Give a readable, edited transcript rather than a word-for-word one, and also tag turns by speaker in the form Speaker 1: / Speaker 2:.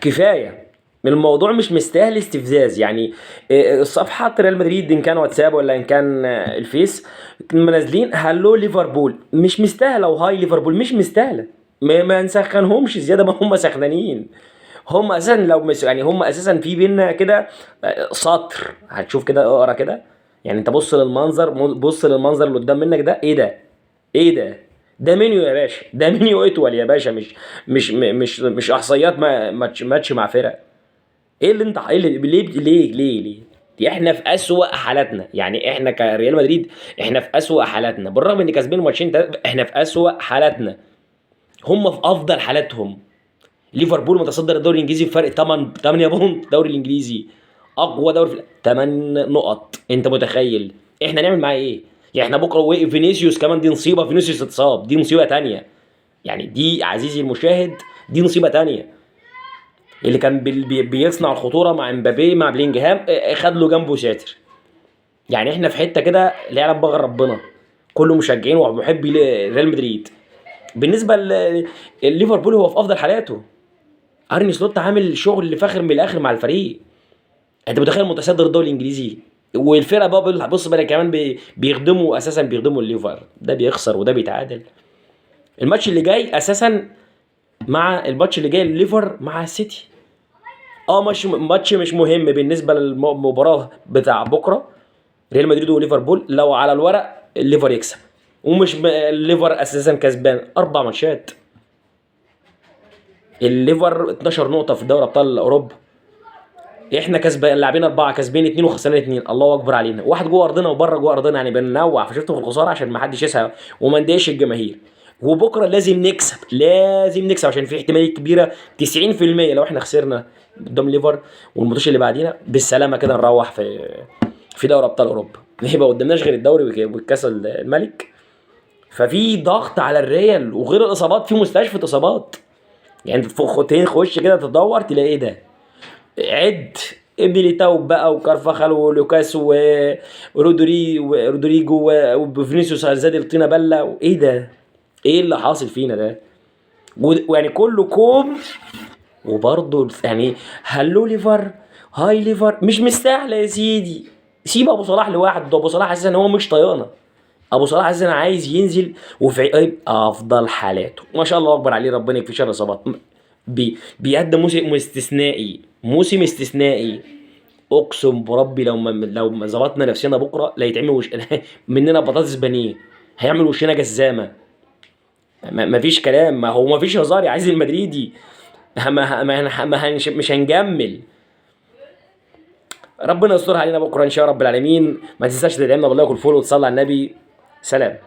Speaker 1: كفايه. الموضوع مش مستاهل استفزاز يعني. صفحه ريال مدريد ان كان واتساب ولا ان كان الفيس منزلين هلو ليفربول، مش مستاهله، وهاي ليفربول مش مستاهله. ما نسخنهمش زياده ما هم سخنانين. هم اساسا لو مش يعني هم اساسا في بينا كده سطر هتشوف كده، اقرا كده. يعني انت بص للمنظر، بص للمنظر اللي قدام منك ده، ايه ده؟ ايه ده؟ ده منيو يا باشا، ده منيو اتول يا باشا، مش احصائيات ماتش مع فرق. ايه اللي انت ايه اللي ليه دي احنا في اسوأ حالاتنا، يعني احنا كريال مدريد احنا في اسوأ حالاتنا، بالرغم ان كاسبين ماتشين احنا في اسوأ حالاتنا. هم في افضل حالاتهم. ليفربول متصدر الدوري الانجليزي بفرق 8 بونت، الدوري الانجليزي اقوى دوري في 8 نقط، انت متخيل؟ احنا نعمل معاه ايه؟ يعني احنا بكره وقف فينيسيوس كمان، دي نصيبه، فينيسيوس اتصاب، دي مصيبه تانية. يعني دي عزيزي المشاهد، دي مصيبه تانية. اللي كان بيصنع الخطوره مع امبابي مع بلينجهام خد له جنبه ساتر. يعني احنا في حته كده لا يعلم بغير ربنا. كله مشجعين ومحبي ريال مدريد. بالنسبه لليفربول هو في افضل حالاته. ارني سلوت عامل شغل فاخر من الاخر مع الفريق. انت متخيل متصدر الدوري الانجليزي، والفرقه بقى بص بقى كمان بيخدموا اساسا، بيخدموا الليفر، ده بيخسر وده بيتعادل. الماتش اللي جاي اساسا، مع الماتش اللي جاي الليفر مع السيتي. اه ماتش مش مهم بالنسبه للمباراه بتاع بكره، ريال مدريد وليفربول. لو على الورق الليفر يكسب، ومش الليفر اساسا كسبان 4 ماتشات. الليفر 12 نقطه في دوري ابطال اوروبا. احنا كسبان لاعبين 4، كسبين 2 وخسرانين 2. الله اكبر علينا، واحد جوه ارضنا وبره جوه ارضنا، يعني بننوع فشفت في الخساره عشان ما حدش يسهى وما نضايقش الجماهير. وبكره لازم نكسب، لازم نكسب، عشان في احتماليه كبيره 90% لو احنا خسرنا قدام ليفر والماتش اللي بعدينا بالسلامه كده نروح في دوري ابطال اوروبا. يبقى قدامناش غير الدوري والكاس الملك. ففي ضغط على الريال، وغير الاصابات في مستشفى اصابات. يعني انت تخش كده تدور تلاقي ايه ده؟ عد ميليتاو بقى وكارفاخال ولوكاس ورودريجو وفينيسيوس زاد الطينه بله، وايه ده؟ ايه اللي حاصل فينا ده؟ ويعني كله كوم. وبرضه يعني هلو ليفر، هاي ليفر مش مستاهله يا سيدي. سيب ابو صلاح لوحده، ابو صلاح اساسا هو مش طيانه. ابو صلاح اساسا عايز ينزل وفي افضل حالاته، ما شاء الله اكبر عليه، ربنا يكفي شر اصابات. بيقدم موسم استثنائي، موسم استثنائي. اقسم بربي لو ما ظبطنا نفسنا بكره لا يتعمل مننا بطاطس بانيه. هيعمل وشنا جزامه. ما فيش كلام، ما هو ما فيش هزار يا عايز المدريدي. مش هنجمل. ربنا يستر علينا بكره ان شاء رب العالمين. ما تنساش تدعمنا بالله والفول وتصلي على النبي. سلام.